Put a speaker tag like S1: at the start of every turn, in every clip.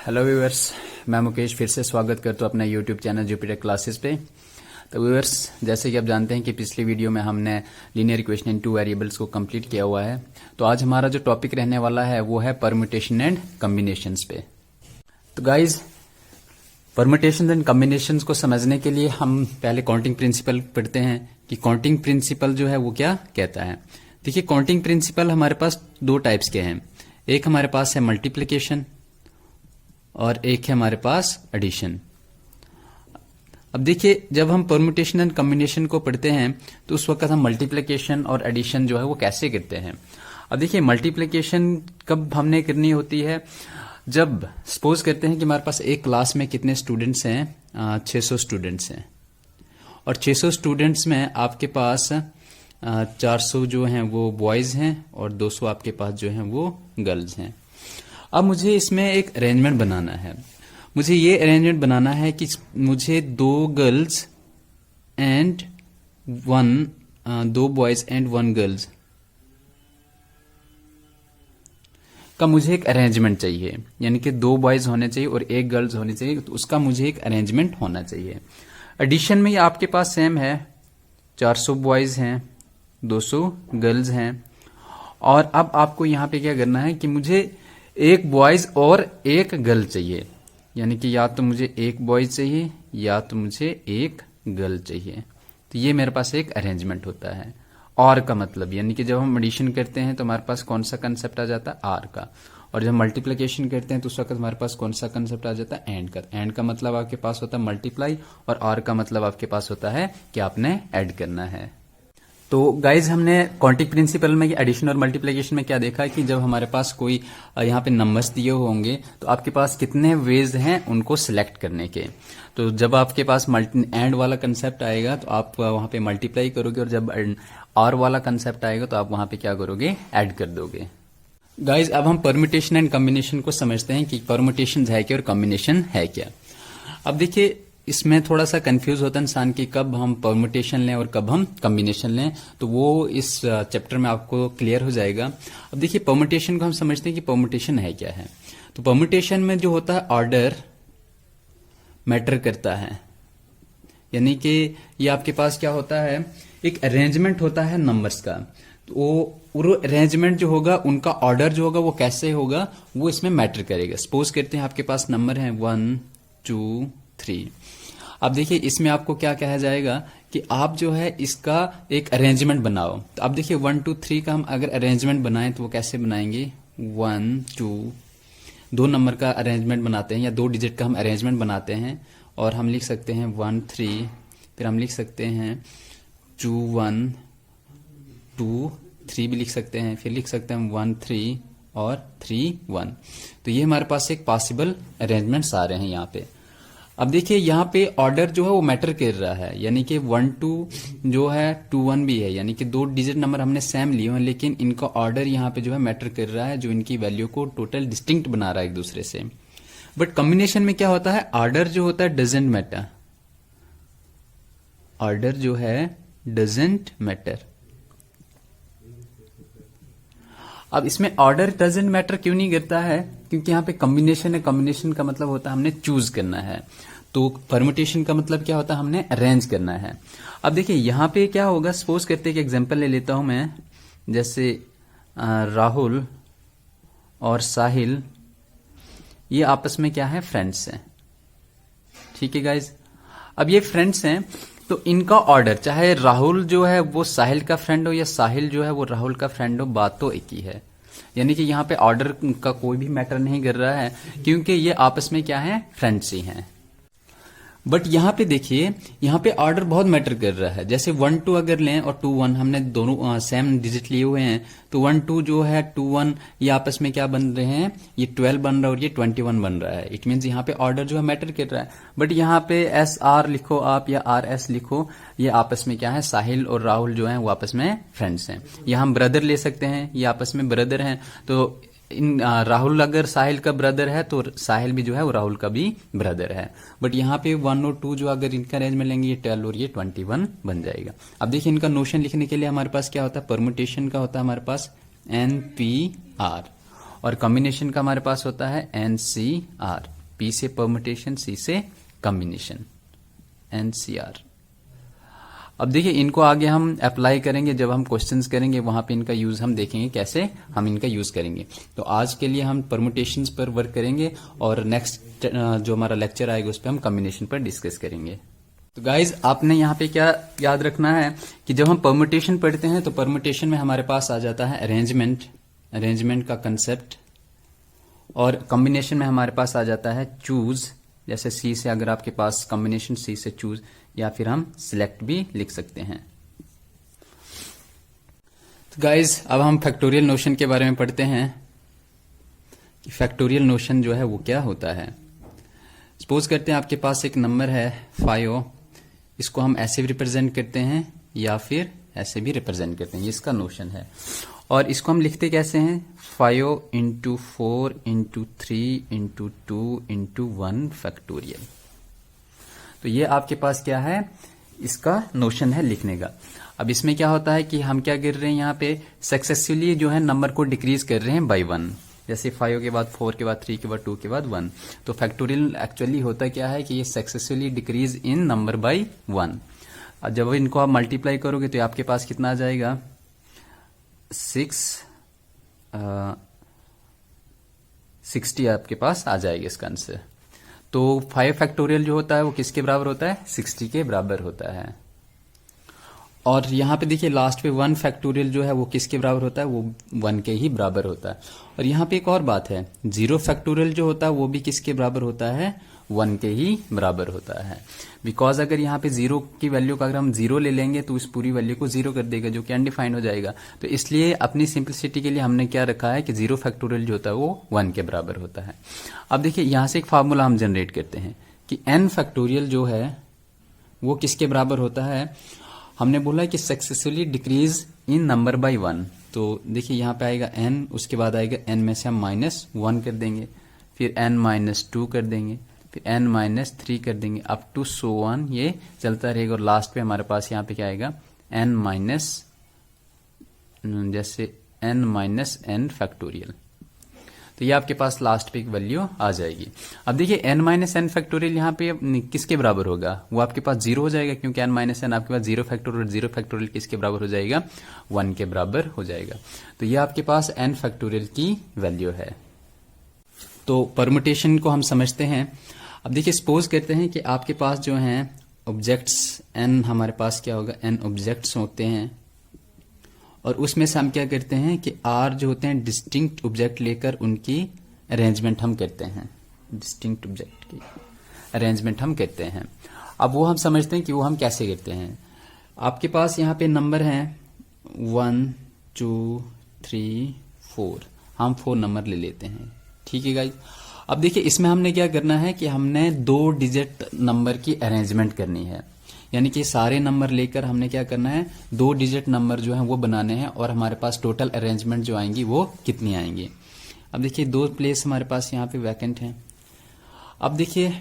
S1: Hello viewers, मैं मुकेश फिर से स्वागत करता हूँ अपने यूट्यूब चैनल जुपिटर क्लासेस पे। तो व्यूअर्स, जैसे कि आप जानते हैं कि पिछली वीडियो में हमने linear equation in two variables को कंप्लीट किया हुआ है। तो आज हमारा जो टॉपिक रहने वाला है वो है परम्यूटेशन एंड कॉम्बिनेशंस पे। तो गाइज, परम्यूटेशन एंड कॉम्बिनेशंस को समझने के लिए हम पहले काउंटिंग प्रिंसिपल पढ़ते हैं कि काउंटिंग प्रिंसिपल जो है वो क्या कहता है। देखिए, काउंटिंग प्रिंसिपल हमारे पास दो टाइप्स के हैं। एक हमारे पास है मल्टीप्लिकेशन और एक है हमारे पास एडिशन। अब देखिए, जब हम परम्यूटेशन एंड कॉम्बिनेशन को पढ़ते हैं तो उस वक्त हम मल्टीप्लिकेशन और एडिशन जो है वो कैसे करते हैं। अब देखिए, मल्टीप्लिकेशन कब हमने करनी होती है, जब सपोज करते हैं कि हमारे पास एक क्लास में कितने स्टूडेंट्स हैं, 600 स्टूडेंट्स हैं, और 600 स्टूडेंट्स में आपके पास 400 जो हैं वो बॉयज हैं और 200 आपके पास जो हैं वो गर्ल्स हैं। अब मुझे इसमें एक अरेंजमेंट बनाना है। मुझे ये अरेंजमेंट बनाना है कि मुझे 2 girls and 2 boys and 1 girls का मुझे एक अरेंजमेंट चाहिए, यानी कि 2 बॉयज होने चाहिए और 1 गर्ल्स होनी चाहिए। तो उसका मुझे एक अरेंजमेंट होना चाहिए। एडिशन में ये आपके पास सेम है, 400 बॉयज हैं, 200 गर्ल्स हैं, और अब आपको यहां पे क्या करना है कि मुझे 1 बॉयज और 1 गर्ल चाहिए, यानी कि या तो मुझे 1 बॉयज चाहिए या तो मुझे 1 गर्ल चाहिए। तो ये मेरे पास एक अरेंजमेंट होता है। और का मतलब, यानी कि जब हम एडिशन करते हैं तो हमारे पास कौन सा कंसेप्ट आ जाता है, आर का, और जब मल्टीप्लिकेशन करते हैं तो उस वक्त हमारे पास कौन सा कंसेप्ट आ जाता है, एंड का। एंड का मतलब आपके पास होता है मल्टीप्लाई, और आर का मतलब आपके पास होता है कि आपने ऐड करना है। तो गाइज, हमने काउंटिंग प्रिंसिपल में एडिशन और मल्टीप्लिकेशन में क्या देखा है कि जब हमारे पास कोई यहाँ पे नंबर्स दिए होंगे तो आपके पास कितने वेज हैं उनको सिलेक्ट करने के। तो जब आपके पास एंड वाला कंसेप्ट आएगा तो आप वहां पे मल्टीप्लाई करोगे, और जब आर वाला कंसेप्ट आएगा तो आप वहां पे क्या करोगे, ऐड कर दोगे। गाइज, अब हम परम्यूटेशन एंड कॉम्बिनेशन को समझते हैं कि परम्यूटेशन है क्या और कॉम्बिनेशन है क्या। अब देखिए, इसमें थोड़ा सा कंफ्यूज होता है इंसान कि कब हम परम्यूटेशन लें और कब हम कॉम्बिनेशन लें, तो वो इस चैप्टर में आपको क्लियर हो जाएगा। अब देखिए, परम्यूटेशन को हम समझते हैं कि परम्यूटेशन है क्या है। तो परम्यूटेशन में जो होता है ऑर्डर मैटर करता है, यानी कि ये आपके पास क्या होता है, एक अरेंजमेंट होता है नंबर्स का। तो वो अरेंजमेंट जो होगा, उनका ऑर्डर जो होगा वो कैसे होगा, वो इसमें मैटर करेगा। सपोज करते हैं आपके पास नंबर है 1 2 3। अब देखिए, इसमें आपको क्या कहा जाएगा कि आप जो है इसका एक अरेंजमेंट बनाओ। तो अब देखिए, 1 2 3 का हम अगर अरेंजमेंट बनाएं तो वो कैसे बनाएंगे, 1 2, 2 नंबर का अरेंजमेंट बनाते हैं या 2 डिजिट का हम अरेंजमेंट बनाते हैं, और हम लिख सकते हैं 1 3, फिर हम लिख सकते हैं 2 1 2 3 भी लिख सकते हैं, फिर लिख सकते हैं 1 3 और 3 1। तो ये हमारे पास एक पॉसिबल अरेंजमेंट्स आ रहे हैं यहाँ पे। अब देखिए, यहाँ पे ऑर्डर जो है वो मैटर कर रहा है, यानी कि 1 2 जो है 2 1 भी है, यानी कि 2 डिजिट नंबर हमने सेम लिए हैं, लेकिन इनका ऑर्डर यहाँ पे जो है मैटर कर रहा है, जो इनकी वैल्यू को टोटल डिस्टिंक्ट बना रहा है एक दूसरे से। बट कॉम्बिनेशन में क्या होता है, ऑर्डर जो होता है डजेंट मैटर। ऑर्डर जो है डजेंट मैटर। अब इसमें ऑर्डर डजेंट मैटर क्यों नहीं करता है, क्योंकि यहाँ पे कॉम्बिनेशन है। कॉम्बिनेशन का मतलब होता है हमने चूज करना है, तो परम्यूटेशन का मतलब क्या होता है, हमने अरेंज करना है। अब देखिए, यहाँ पे क्या होगा, सपोज करते हैं कि एग्जांपल ले लेता हूं मैं, जैसे राहुल और साहिल, ये आपस में क्या है, फ्रेंड्स हैं। ठीक है गाइज, अब ये फ्रेंड्स हैं तो इनका ऑर्डर, चाहे राहुल जो है वो साहिल का फ्रेंड हो या साहिल जो है वो राहुल का फ्रेंड हो, बात तो एक ही है। यानी कि यहाँ पे ऑर्डर का कोई भी मैटर नहीं कर रहा है, क्योंकि ये आपस में क्या है, फ्रेंड्स ही हैं। बट यहाँ पे देखिए, यहाँ पे ऑर्डर बहुत मैटर कर रहा है। जैसे 1 2 अगर लें और 2 1, हमने दोनों सेम डिजिट लिए हुए हैं, तो 1 2 जो है 2 1, ये आपस में क्या बन रहे हैं, ये 12 बन रहा है और ये 21 बन रहा है। इट मीन्स यहाँ पे ऑर्डर जो है मैटर कर रहा है। बट यहाँ पे SR लिखो आप या RS लिखो, ये आपस में क्या है, साहिल और राहुल जो है वो आपस में फ्रेंड्स हैं। या हम ब्रदर ले सकते हैं, ये आपस में ब्रदर हैं। तो इन राहुल अगर साहिल का ब्रदर है तो साहिल भी जो है वो राहुल का भी ब्रदर है। बट यहाँ पे 1 और 2 जो अगर इनका अरेंज में लेंगे, ये 12 और ये 21 बन जाएगा। अब देखिए, इनका नोशन लिखने के लिए हमारे पास क्या होता है, परम्यूटेशन का होता है हमारे पास NPR, और कॉम्बिनेशन का हमारे पास होता है NCR। P से परमुटेशन, C से कॉम्बिनेशन, NCR। अब देखिए इनको आगे हम अप्लाई करेंगे, जब हम क्वेश्चंस करेंगे वहां पे इनका यूज हम देखेंगे कैसे हम इनका यूज करेंगे। तो आज के लिए हम परमुटेशंस पर वर्क करेंगे और नेक्स्ट जो हमारा लेक्चर आएगा उस पर हम कॉम्बिनेशन पर डिस्कस करेंगे। तो गाइज आपने यहाँ पे क्या याद रखना है कि जब हम परमुटेशन पढ़ते हैं तो परमुटेशन में हमारे पास आ जाता है अरेंजमेंट का कंसेप्ट, और कॉम्बिनेशन में हमारे पास आ जाता है चूज। जैसे सी से अगर आपके पास कॉम्बिनेशन सी से चूज, या फिर हम सिलेक्ट भी लिख सकते हैं। तो गाइज अब हम फैक्टोरियल नोशन के बारे में पढ़ते हैं कि फैक्टोरियल नोशन जो है वो क्या होता है। सपोज करते हैं आपके पास एक नंबर है 5, इसको हम ऐसे भी रिप्रेजेंट करते हैं या फिर ऐसे भी रिप्रेजेंट करते हैं, ये इसका नोशन है। और इसको हम लिखते कैसे हैं, 5 into 4 into 3 into 2 into 1 factorial. तो ये आपके पास क्या है, इसका नोशन है लिखने का। अब इसमें क्या होता है कि हम क्या कर रहे हैं, यहाँ पे सक्सेसफुली जो है नंबर को डिक्रीज कर रहे हैं बाय 1। जैसे 5 के बाद 4 के बाद 3 के बाद 2 के बाद 1। तो फैक्टोरियल एक्चुअली होता क्या है कि ये successfully decrease in number by 1। जब इनको आप मल्टीप्लाई करोगे तो आपके पास कितना आ जाएगा, 60 आपके पास आ जाएगा इसका आंसर। तो 5 फैक्टोरियल जो होता है वो किसके बराबर होता है, 60 के बराबर होता है। और यहाँ पे देखिए लास्ट पे 1 फैक्टोरियल जो है वो किसके बराबर होता है, वो 1 के ही बराबर होता है। और यहाँ पे एक और बात है, 0 फैक्टोरियल जो होता है वो भी किसके बराबर होता है, 1 के ही बराबर होता है। बिकॉज अगर यहाँ पे 0 की वैल्यू का अगर हम 0 ले लेंगे तो इस पूरी वैल्यू को 0 कर देगा, जो कि अनडिफाइंड हो जाएगा। तो इसलिए अपनी सिंपलिसिटी के लिए हमने क्या रखा है कि 0 फैक्टोरियल जो होता है वो 1 के बराबर होता है। अब देखिए यहाँ से एक फार्मूला हम जनरेट करते हैं कि n फैक्टोरियल जो है वो किसके बराबर होता है। हमने बोला है कि successfully decrease in number by 1। तो देखिए यहाँ पे आएगा n, उसके बाद आएगा n में से हम -1 कर देंगे, फिर n-2 कर देंगे, फिर n-3 कर देंगे, अप टू सो ऑन, ये चलता रहेगा। और लास्ट पे हमारे पास यहाँ पे क्या आएगा, जैसे n-n फैक्टोरियल। तो ये आपके पास लास्ट पे एक वैल्यू आ जाएगी। अब देखिए n-n फैक्टोरियल यहाँ पे किसके बराबर होगा, वो आपके पास 0 हो जाएगा, क्योंकि n-n आपके पास 0 फैक्टोरियल किसके बराबर हो जाएगा, 1 के बराबर हो जाएगा। तो ये आपके पास n फैक्टोरियल की वैल्यू है। तो परमुटेशन को हम समझते हैं। अब देखिए सपोज करते हैं कि आपके पास जो हैं ऑब्जेक्ट्स n, हमारे पास क्या होगा, n ऑब्जेक्ट्स होते हैं, और उसमें से हम क्या करते हैं कि r जो होते हैं डिस्टिंक्ट ऑब्जेक्ट लेकर उनकी अरेंजमेंट हम करते हैं, डिस्टिंक्ट ऑब्जेक्ट की अरेंजमेंट हम करते हैं। अब वो हम समझते हैं कि वो हम कैसे करते हैं। आपके पास यहाँ पे नंबर हैं 1 2 3 4, हम 4 नंबर ले लेते हैं, ठीक है गाइस। अब देखिए इसमें हमने क्या करना है कि हमने 2 डिजिट नंबर की अरेंजमेंट करनी है, यानी कि सारे नंबर लेकर हमने क्या करना है, 2 डिजिट नंबर जो है वो बनाने हैं, और हमारे पास टोटल अरेंजमेंट जो आएंगी वो कितनी आएंगी। अब देखिए 2 प्लेस हमारे पास यहाँ पे वैकेंट हैं। अब देखिए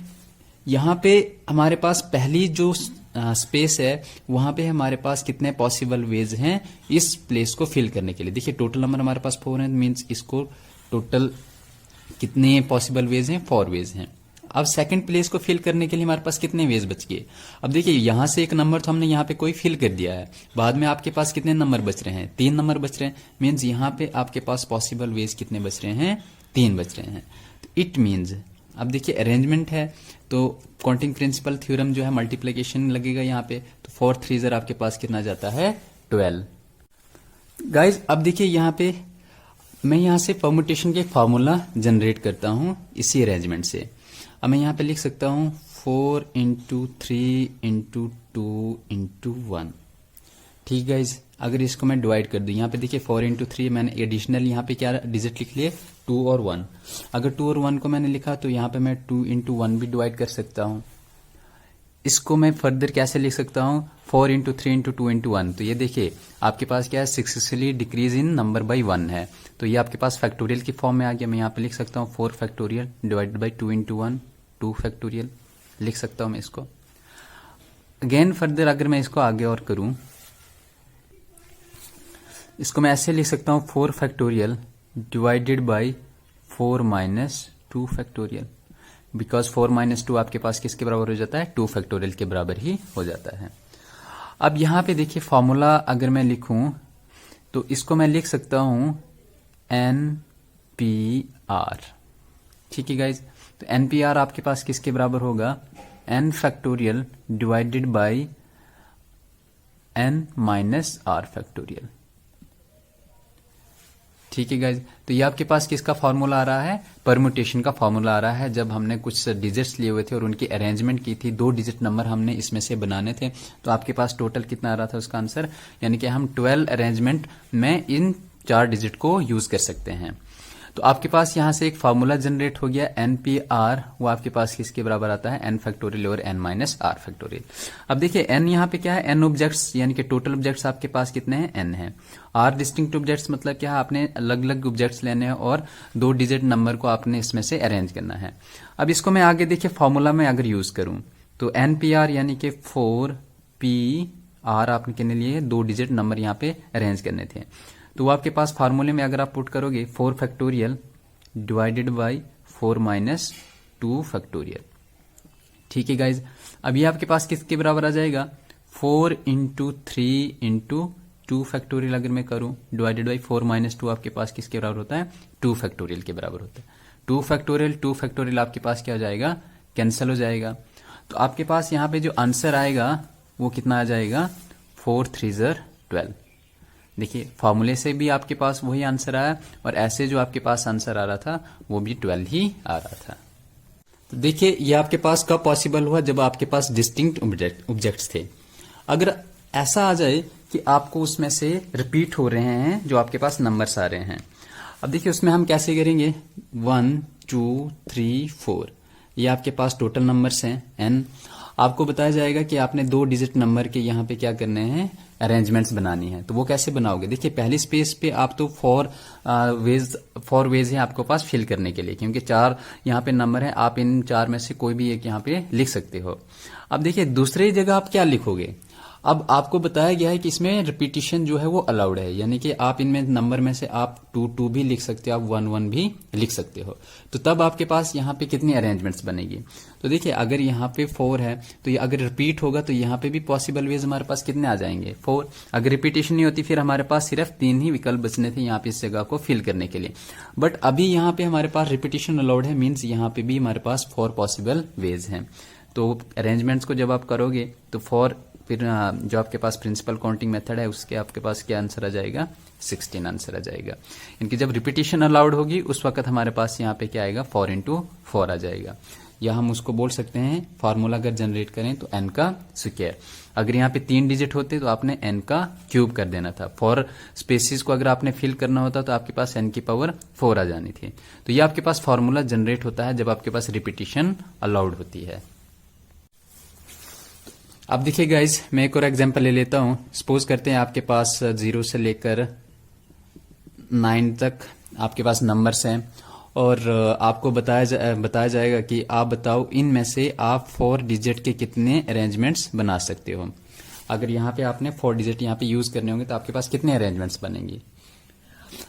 S1: यहाँ पे हमारे पास पहली जो स्पेस है वहां पे हमारे पास कितने पॉसिबल वेज हैं इस प्लेस को फिल करने के लिए। देखिए टोटल नंबर हमारे पास 4 है, मीन्स इसको टोटल कितने पॉसिबल वेज हैं, 4 वेज हैं। अब सेकंड प्लेस को फिल करने के लिए हमारे पास कितने वेज बच गए। अब देखिए यहां से एक नंबर तो हमने यहाँ पे कोई फिल कर दिया है, बाद में आपके पास कितने नंबर बच रहे हैं, 3 नंबर बच रहे हैं। मीन्स यहाँ पे आपके पास पॉसिबल वेज कितने बच रहे हैं, 3 बच रहे हैं। तो इट मीन्स अब देखिए अरेंजमेंट है तो काउंटिंग प्रिंसिपल थ्योरम जो है मल्टीप्लिकेशन लगेगा यहाँ पे, तो 4 3 आपके पास कितना जाता है, 12। गाइज अब देखिए यहाँ पे मैं यहाँ से परमुटेशन के फॉर्मूला जनरेट करता हूँ इसी अरेंजमेंट से। अब मैं यहाँ पे लिख सकता हूँ 4 इंटू 3 इंटू 2 इंटू 1, ठीक गाइज। अगर इसको मैं डिवाइड कर दूं, यहाँ पे देखिए 4 इंटू 3 मैंने एडिशनल यहाँ पे क्या डिजिट लिख लिए, 2 और 1। अगर 2 और 1 को मैंने लिखा तो यहाँ पे मैं 2 इंटू 1 भी डिवाइड कर सकता हूँ। इसको मैं फर्दर कैसे लिख सकता हूँ, 4 इंटू 3 इंटू 2 इंटू 1। तो ये देखिए आपके पास क्या है, successfully decrease in number by 1 है, तो ये आपके पास फैक्टोरियल की फॉर्म में आ गया। मैं यहाँ पे लिख सकता हूँ 4 factorial divided by 2 into 1, 2 factorial लिख सकता हूँ मैं इसको। अगेन फर्दर अगर मैं इसको आगे और करूँ, इसको मैं ऐसे लिख सकता हूँ 4 factorial divided by 4 minus 2 factorial. Because 4 minus 2 आपके पास किसके बराबर हो जाता है, 2 फैक्टोरियल के बराबर ही हो जाता है। अब यहां पे देखिए फॉर्मूला अगर मैं लिखूं तो इसको मैं लिख सकता हूं NPR, ठीक है गाइज। तो NPR आपके पास किसके बराबर होगा, n factorial divided by n minus r factorial, ठीक है गाइज। तो ये आपके पास किसका फॉर्मूला आ रहा है, परम्यूटेशन का फॉर्मूला आ रहा है। जब हमने कुछ डिजिट्स लिए हुए थे और उनकी अरेंजमेंट की थी, 2 डिजिट नंबर हमने इसमें से बनाने थे, तो आपके पास टोटल कितना आ रहा था उसका आंसर, यानी कि हम 12 अरेंजमेंट में इन 4 डिजिट को यूज कर सकते हैं। तो आपके पास यहां से एक फार्मूला जनरेट हो गया NPR, वो आपके पास किसके बराबर आता है, n फैक्टोरियल और n माइनस r फैक्टोरियल। अब देखिए n यहाँ पे क्या है, n ऑब्जेक्ट्स, यानी कि टोटल ऑब्जेक्ट्स आपके पास कितने हैं, n है। r डिस्टिंक्ट ऑब्जेक्ट्स मतलब क्या है, आपने अलग अलग ऑब्जेक्ट्स लेने हैं और 2 डिजिट नंबर को आपने इसमें से अरेंज करना है। अब इसको मैं आगे देखिए फॉर्मूला में अगर यूज करूं तो NPR यानी कि 4PR आपने लिए 2 डिजिट नंबर यहाँ पे अरेंज करने थे। तो वो आपके पास फार्मूले में अगर आप पुट करोगे 4 factorial divided by 4 minus 2 factorial, ठीक है गाइज। अब ये आपके पास किसके बराबर आ जाएगा, 4 इंटू 3 इंटू 2 फैक्टोरियल अगर मैं करूं डिवाइडेड बाई 4 माइनस 2 आपके पास किसके बराबर होता है, 2 फैक्टोरियल के बराबर होता है। 2 फैक्टोरियल आपके पास क्या हो जाएगा, कैंसिल हो जाएगा। तो आपके पास यहाँ पे जो आंसर आएगा वो कितना आ जाएगा, 4 3 12। देखिए फॉर्मूले से भी आपके पास वही आंसर आया और ऐसे जो आपके पास आंसर आ रहा था वो भी 12 ही आ रहा था। तो देखिए ये आपके पास कब पॉसिबल हुआ, जब आपके पास डिस्टिंक्ट ऑब्जेक्ट्स थे। अगर ऐसा आ जाए कि आपको उसमें से रिपीट हो रहे हैं जो आपके पास नंबर्स आ रहे हैं, अब देखिए उसमें हम कैसे करेंगे, 1 2 3 4 ये आपके पास टोटल नंबर्स हैं n। आपको बताया जाएगा कि आपने 2 डिजिट नंबर के यहाँ पे क्या करने हैं, अरेंजमेंट्स बनानी है। तो वो कैसे बनाओगे, देखिए पहली स्पेस पे आप तो 4 वेज है आपके पास फिल करने के लिए, क्योंकि 4 यहाँ पे नंबर है, आप इन 4 में से कोई भी एक यहाँ पे लिख सकते हो। अब देखिए दूसरी जगह आप क्या लिखोगे, अब आपको बताया गया है कि इसमें रिपीटिशन जो है वो अलाउड है, यानी कि आप इनमें नंबर में से आप 2 2 भी लिख सकते हो, आप 1 1 भी लिख सकते हो। तो तब आपके पास यहाँ पे कितनी अरेंजमेंट्स बनेगी, तो देखिए अगर यहाँ पे 4 है तो ये अगर रिपीट होगा तो यहाँ पे भी पॉसिबल वेज हमारे पास कितने आ जाएंगे, 4। अगर रिपीटेशन नहीं होती फिर हमारे पास सिर्फ 3 ही विकल्प बचने थे यहाँ पे इस जगह को फिल करने के लिए। बट अभी यहाँ पे हमारे पास रिपीटेशन अलाउड है, मीन्स यहाँ पे भी हमारे पास 4 पॉसिबल वेज हैं। तो अरेंजमेंट्स को जब आप करोगे तो 4 फिर जो आपके पास प्रिंसिपल काउंटिंग मेथड है उसके आपके पास क्या आंसर आ जाएगा, 16 आंसर आ जाएगा। इनकी जब रिपीटिशन अलाउड होगी उस वक्त हमारे पास यहाँ पे क्या आएगा, 4 इंटू 4 आ जाएगा। या हम उसको बोल सकते हैं फार्मूला अगर जनरेट करें तो n का स्क्वायर। अगर यहाँ पे 3 डिजिट होते तो आपने n का क्यूब कर देना था। 4 स्पेसिस को अगर आपने फिल करना होता तो आपके पास n की पावर 4 आ जानी थी। तो ये आपके पास फार्मूला जनरेट होता है जब आपके पास रिपीटिशन अलाउड होती है। अब देखिए गाइज मैं एक और एग्जांपल ले लेता हूं। सपोज करते हैं आपके पास 0 से लेकर 9 तक आपके पास नंबर्स हैं और आपको बताया जाएगा कि आप बताओ इनमें से आप 4 डिजिट के कितने अरेंजमेंट्स बना सकते हो। अगर यहाँ पे आपने 4 डिजिट यहाँ पे यूज करने होंगे तो आपके पास कितने अरेंजमेंट्स बनेंगे।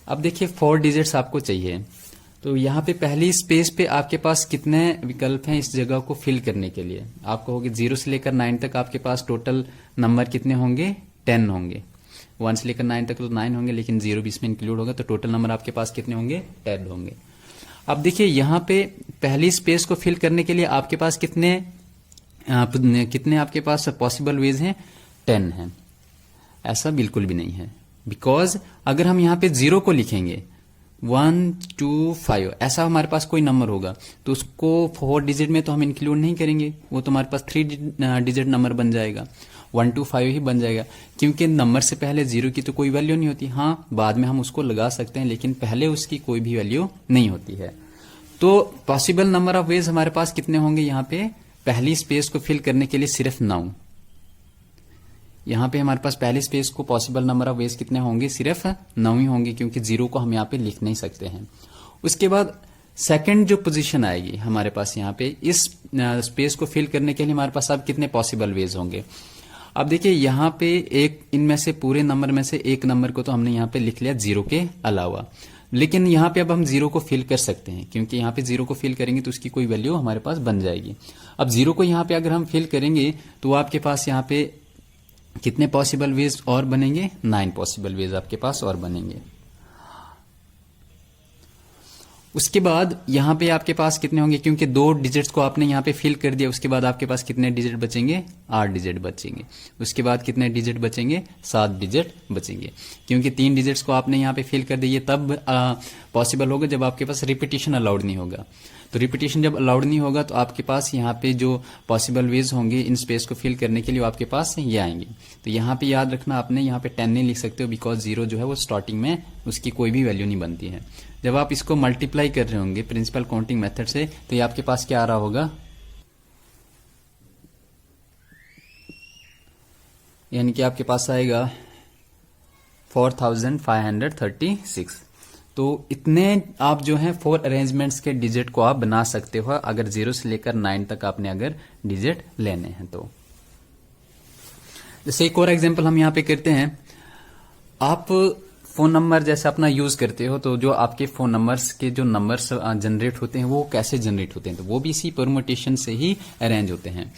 S1: अब देखिए 4 डिजिट्स आपको चाहिए, तो यहाँ पे पहली स्पेस पे आपके पास कितने विकल्प हैं इस जगह को फिल करने के लिए। आपको होगी 0 से लेकर 9 तक आपके पास टोटल नंबर कितने होंगे, 10 होंगे। 1 से लेकर 9 तक तो 9 होंगे, लेकिन 0 भी इसमें इंक्लूड होगा, तो टोटल नंबर आपके पास कितने होंगे, 10 होंगे। अब देखिए यहाँ पे पहली स्पेस को फिल करने के लिए आपके पास कितने आपके पास पॉसिबल वेज हैं, 10 हैं। ऐसा बिल्कुल भी नहीं है, बिकॉज अगर हम यहाँ पे 0 को लिखेंगे 1 2 5 ऐसा हमारे पास कोई नंबर होगा तो उसको 4 डिजिट में तो हम इंक्लूड नहीं करेंगे, वो तो हमारे पास 3 डिजिट नंबर बन जाएगा, 1 2 5 ही बन जाएगा, क्योंकि नंबर से पहले 0 की तो कोई वैल्यू नहीं होती। हाँ बाद में हम उसको लगा सकते हैं, लेकिन पहले उसकी कोई भी वैल्यू नहीं होती है। तो पॉसिबल नंबर ऑफ वेज हमारे पास कितने होंगे, यहाँ पे पहली स्पेस को फिल करने के लिए सिर्फ 9। यहाँ पे हमारे पास पहली स्पेस को पॉसिबल नंबर ऑफ वेज कितने होंगे, सिर्फ 9 ही होंगे, क्योंकि 0 को हम यहाँ पे लिख नहीं सकते हैं। उसके बाद सेकंड जो पोजीशन आएगी हमारे पास यहाँ पे इस स्पेस को फिल करने के लिए हमारे पास अब कितने पॉसिबल वेज होंगे। अब देखिए यहाँ पे एक इनमें से पूरे नंबर में से एक नंबर को तो हमने यहाँ पे लिख लिया 0 के अलावा, लेकिन यहाँ पे अब हम जीरो को फिल कर सकते हैं, क्योंकि यहाँ पे जीरो को फिल करेंगे तो उसकी कोई वैल्यू हमारे पास बन जाएगी। अब जीरो को यहाँ पे अगर हम फिल करेंगे तो आपके पास यहाँ पे कितने पॉसिबल वेज और बनेंगे, 9 पॉसिबल वेज आपके पास और बनेंगे। उसके बाद यहाँ पे आपके पास कितने होंगे, क्योंकि 2 डिजिट्स को आपने यहाँ पे फिल कर दिया, उसके बाद आपके पास कितने डिजिट बचेंगे, 8 डिजिट बचेंगे। उसके बाद कितने डिजिट बचेंगे, 7 डिजिट बचेंगे, क्योंकि 3 डिजिट्स को आपने यहाँ पे फिल कर दिए। तब पॉसिबल होगा जब आपके पास रिपीटिशन अलाउड नहीं होगा। तो रिपीटिशन जब अलाउड नहीं होगा तो आपके पास यहाँ पे जो पॉसिबल वेज होंगे इन स्पेस को फिल करने के लिए, वो आपके पास ये आएंगे। तो यहाँ पे याद रखना, आपने यहाँ पे 10 नहीं लिख सकते हो, बिकॉज जीरो जो है वो स्टार्टिंग में उसकी कोई भी वैल्यू नहीं बनती है। जब आप इसको मल्टीप्लाई कर रहे होंगे प्रिंसिपल काउंटिंग मेथड से, तो ये आपके पास क्या आ रहा होगा, यानी कि आपके पास आएगा 4536। तो इतने आप जो है 4 अरेंजमेंट्स के डिजिट को आप बना सकते हो, अगर 0 से लेकर 9 तक आपने अगर डिजिट लेने हैं तो। जैसे एक और एग्जांपल हम यहाँ पे करते हैं, आप फोन नंबर जैसे अपना यूज करते हो, तो जो आपके फोन नंबर्स के जो नंबर्स जनरेट होते हैं वो कैसे जनरेट होते हैं, तो वो भी इसी परमुटेशन से ही अरेंज होते हैं।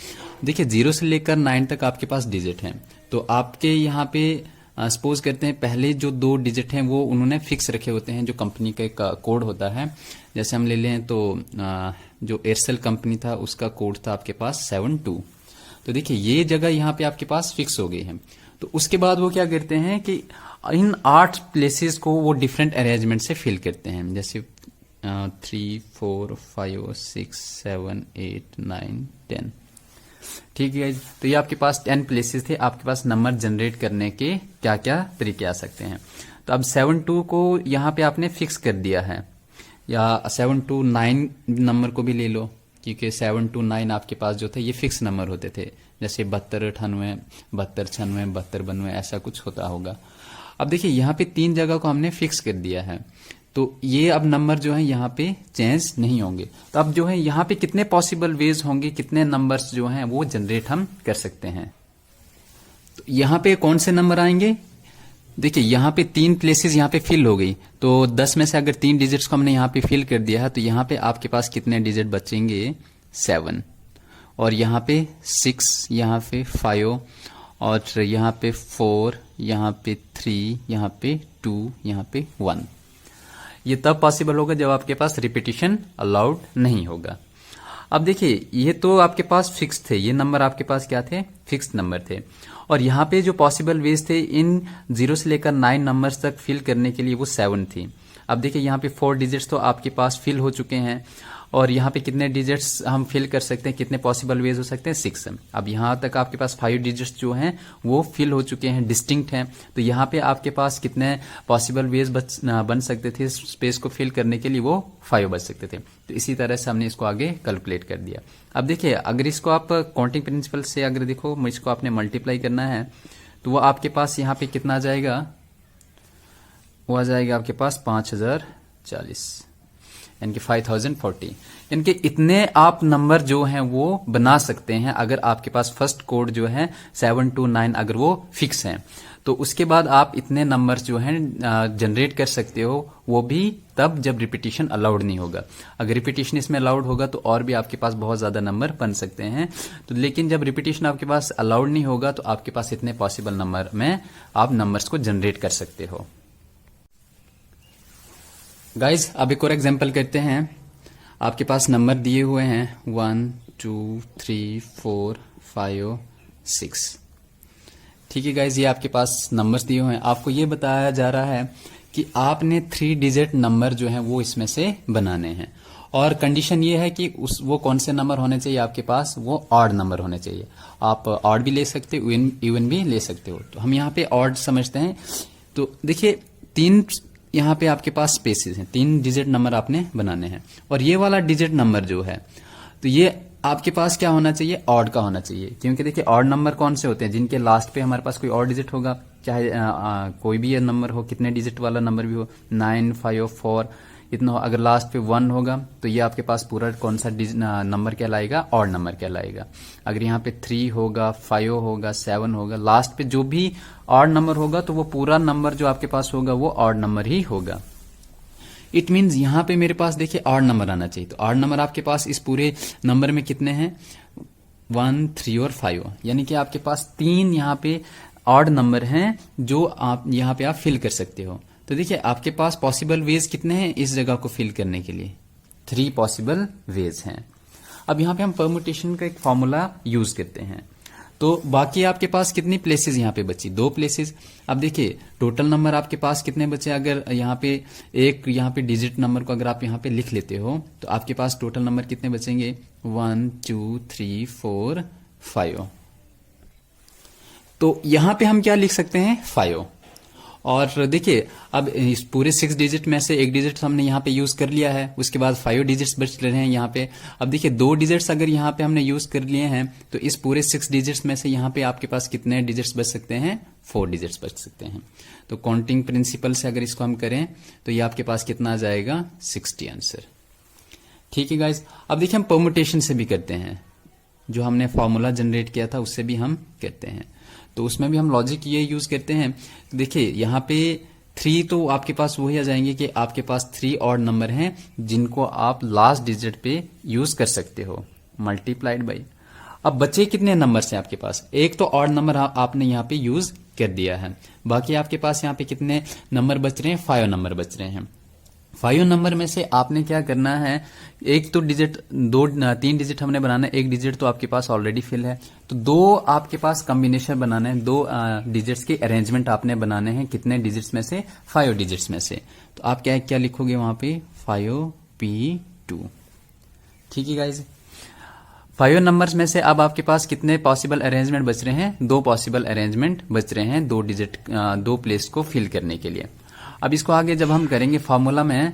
S1: देखिए 0 से लेकर 9 तक आपके पास डिजिट हैं, तो आपके यहाँ पे सपोज करते हैं पहले जो 2 डिजिट हैं वो उन्होंने फिक्स रखे होते हैं, जो कंपनी का एक कोड होता है। जैसे हम ले लें तो जो एयरसेल कंपनी था उसका कोड था आपके पास 72। तो देखिए ये जगह यहाँ पे आपके पास फिक्स हो गई है। तो उसके बाद वो क्या करते हैं कि इन 8 प्लेसेस को वो डिफरेंट अरेंजमेंट से फिल करते हैं, जैसे 3, 4, 5, 6, 7, 8, 9, 10। ठीक है, तो ये आपके पास 10 प्लेसेस थे। आपके पास नंबर जनरेट करने के क्या क्या तरीके आ सकते हैं। तो अब 72 को यहाँ पे आपने फिक्स कर दिया है, या 729 नंबर को भी ले लो, क्योंकि 729 आपके पास जो थे ये फिक्स नंबर होते थे, जैसे 72, 98, 72, 96, 72, 92 ऐसा कुछ होता होगा। अब देखिए यहाँ पे 3 जगह को हमने फिक्स कर दिया है, तो ये अब नंबर जो है यहाँ पे चेंज नहीं होंगे। तो अब जो है यहाँ पे कितने पॉसिबल वेज होंगे, कितने नंबर्स जो हैं वो जनरेट हम कर सकते हैं। तो यहाँ पे कौन से नंबर आएंगे, देखिए यहाँ पे 3 प्लेसेस यहाँ पे फिल हो गई, तो 10 में से अगर 3 डिजिट्स को हमने यहाँ पे फिल कर दिया है, तो यहाँ पे आपके पास कितने डिजिट बचेंगे, 7, और यहाँ पे 6, यहाँ पे 5, और यहाँ पे 4, यहाँ पे 3, यहाँ पे 2, यहाँ पे 1। ये तब पॉसिबल होगा जब आपके पास रिपीटिशन अलाउड नहीं होगा। अब देखिए ये तो आपके पास फिक्स थे, ये नंबर आपके पास क्या थे, फिक्स नंबर थे। और यहाँ पे जो पॉसिबल वेज थे इन 0 से लेकर 9 नंबर्स तक फिल करने के लिए, वो 7 थी। अब देखिए यहाँ पे 4 डिजिट्स तो आपके पास फिल हो चुके हैं, और यहाँ पे कितने डिजिट्स हम फिल कर सकते हैं, कितने पॉसिबल वेज हो सकते हैं, 6। अब यहाँ तक आपके पास 5 डिजिट्स जो हैं वो फिल हो चुके हैं, डिस्टिंक्ट हैं। तो यहाँ पे आपके पास कितने पॉसिबल वेज बन सकते थे स्पेस को फिल करने के लिए, वो 5 बच सकते थे। तो इसी तरह से हमने इसको आगे कैलकुलेट कर दिया। अब देखिए अगर इसको आप काउंटिंग प्रिंसिपल से अगर देखो, इसको आपने मल्टीप्लाई करना है, तो वो आपके पास यहाँ पे कितना आ जाएगा, वो आ जाएगा आपके पास 5040, यानी कि 5040। यानी कि इतने आप नंबर जो हैं वो बना सकते हैं अगर आपके पास फर्स्ट कोड जो है 729 अगर वो फिक्स हैं, तो उसके बाद आप इतने नंबर्स जो हैं जनरेट कर सकते हो, वो भी तब जब रिपीटिशन अलाउड नहीं होगा। अगर रिपीटिशन इसमें अलाउड होगा तो और भी आपके पास बहुत ज्यादा नंबर बन सकते हैं। तो लेकिन जब रिपीटिशन आपके पास अलाउड नहीं होगा तो आपके पास इतने पॉसिबल नंबर में आप नंबर्स को जनरेट कर सकते हो। गाइज अब एक और एग्जांपल करते हैं। आपके पास नंबर दिए हुए हैं 1, 2, 3, 4, 5, 6। ठीक है गाइज, ये आपके पास नंबर्स दिए हुए हैं। आपको ये बताया जा रहा है कि आपने 3 डिजिट नंबर जो हैं वो इसमें से बनाने हैं, और कंडीशन ये है कि वो कौन से नंबर होने चाहिए आपके पास, वो ऑड नंबर होने चाहिए। आप ऑड भी ले सकते हो, इवन भी ले सकते हो। तो हम यहाँ पे ऑड समझते हैं। तो देखिए 3 यहाँ पे आपके पास स्पेसेस हैं, 3 डिजिट नंबर आपने बनाने हैं, और ये वाला डिजिट नंबर जो है तो ये आपके पास क्या होना चाहिए, ऑड का होना चाहिए। क्योंकि देखिए ऑड नंबर कौन से होते हैं, जिनके लास्ट पे हमारे पास कोई और डिजिट होगा, चाहे कोई भी ये नंबर हो, कितने डिजिट वाला नंबर भी हो, 9, 5, 4 इतना हो, अगर लास्ट पे 1 होगा तो ये आपके पास पूरा कौन सा नंबर कहलाएगा, ऑड नंबर कहलाएगा। अगर यहाँ पे 3 होगा, 5 होगा, 7 होगा, लास्ट पे जो भी ऑड नंबर होगा तो वो पूरा नंबर जो आपके पास होगा वो ऑड नंबर ही होगा। इट मीन्स यहाँ पे मेरे पास देखिए ऑड नंबर आना चाहिए। तो ऑड नंबर आपके पास इस पूरे नंबर में कितने हैं, 1, 3 और 5, यानी कि आपके पास 3 यहाँ पे ऑड नंबर हैं जो आप यहाँ पे आप फिल कर सकते हो। तो देखिए आपके पास पॉसिबल वेज कितने हैं इस जगह को फिल करने के लिए, 3 पॉसिबल वेज हैं। अब यहाँ पे हम परमुटेशन का एक फॉर्मूला यूज करते हैं। तो बाकी आपके पास कितनी प्लेसेस यहाँ पे बची, 2 प्लेसेस। अब देखिए टोटल नंबर आपके पास कितने बचे, अगर यहाँ पे एक यहाँ पे डिजिट नंबर को अगर आप यहाँ पे लिख लेते हो तो आपके पास टोटल नंबर कितने बचेंगे, 1, 2, 3, 4, 5। तो यहाँ पे हम क्या लिख सकते हैं, 5। और देखिए अब इस पूरे 6 डिजिट में से एक डिजिट हमने यहाँ पे यूज कर लिया है, उसके बाद 5 डिजिट्स बच रहे हैं यहाँ पे। अब देखिए 2 डिजिट्स अगर यहाँ पे हमने यूज कर लिए हैं तो इस पूरे 6 डिजिट्स में से यहाँ पे आपके पास कितने डिजिट्स बच सकते हैं, 4 डिजिट्स बच सकते हैं। तो काउंटिंग प्रिंसिपल से अगर इसको हम करें तो ये आपके पास कितना आ जाएगा, 60 आंसर। ठीक है गाइज, अब देखिए हम परमुटेशन से भी करते हैं, जो हमने फॉर्मूला जनरेट किया था उससे भी हम करते हैं। तो उसमें भी हम लॉजिक ये यूज करते हैं। देखिए यहाँ पे 3 तो आपके पास वही आ जाएंगे कि आपके पास 3 ऑड नंबर हैं जिनको आप लास्ट डिजिट पे यूज कर सकते हो, मल्टीप्लाइड बाई। अब बचे कितने नंबर्स हैं आपके पास, एक तो ऑड नंबर आपने यहाँ पे यूज कर दिया है, बाकी आपके पास यहाँ पे कितने नंबर बच रहे हैं, 5 नंबर बच रहे हैं। 5 नंबर में से आपने क्या करना है, एक तो डिजिट 3 डिजिट हमने बनाना है, एक डिजिट तो आपके पास ऑलरेडी फिल है, तो 2 आपके पास कॉम्बिनेशन बनाना है, 2 डिजिट्स के अरेंजमेंट आपने बनाने हैं, कितने डिजिट्स में से, 5 डिजिट्स में से। तो आप क्या क्या लिखोगे वहां पे, 5p2। ठीक है गाइज, 5 नंबर्स में से अब आपके पास कितने पॉसिबल अरेंजमेंट बच रहे हैं, 2 पॉसिबल अरेंजमेंट बच रहे हैं 2 डिजिट 2 प्लेस को फिल करने के लिए। अब इसको आगे जब हम करेंगे फॉर्मूला में,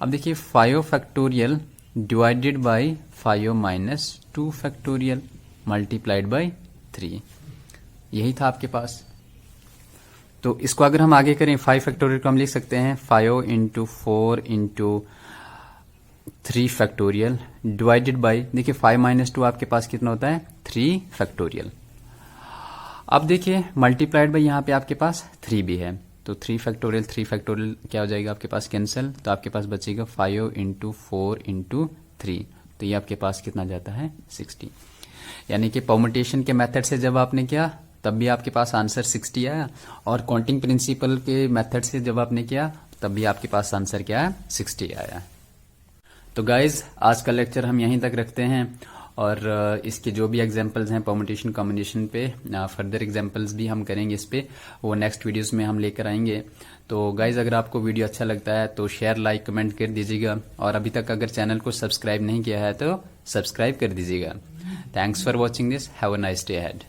S1: अब देखिए 5 factorial divided by 5 minus 2 factorial multiplied by 3, यही था आपके पास। तो इसको अगर हम आगे करें 5 फैक्टोरियल को हम लिख सकते हैं 5 into 4 into 3 factorial divided by, देखिए 5 माइनस 2 आपके पास कितना होता है, 3 फैक्टोरियल। अब देखिए मल्टीप्लाइड बाय यहाँ पे आपके पास 3 भी है, तो 3 फैक्टोरियल क्या हो जाएगा आपके पास, कैंसिल। तो आपके पास बचेगा 5 इंटू 4 इंटू 3, तो ये आपके पास कितना जाता है, 60। यानी कि परमुटेशन के मेथड से जब आपने किया तब भी आपके पास आंसर 60 आया, और काउंटिंग प्रिंसिपल के मेथड से जब आपने किया तब भी आपके पास आंसर क्या है, 60 आया। तो गाइज आज का लेक्चर हम यहीं तक रखते हैं, और इसके जो भी एग्जांपल्स हैं परमुटेशन कॉम्बिनेशन पे, फर्दर एग्जांपल्स भी हम करेंगे इस पे, वो नेक्स्ट वीडियोस में हम लेकर आएंगे। तो गाइज अगर आपको वीडियो अच्छा लगता है तो शेयर, लाइक, कमेंट कर दीजिएगा, और अभी तक अगर चैनल को सब्सक्राइब नहीं किया है तो सब्सक्राइब कर दीजिएगा। Thanks for watching this, have a nice day ahead.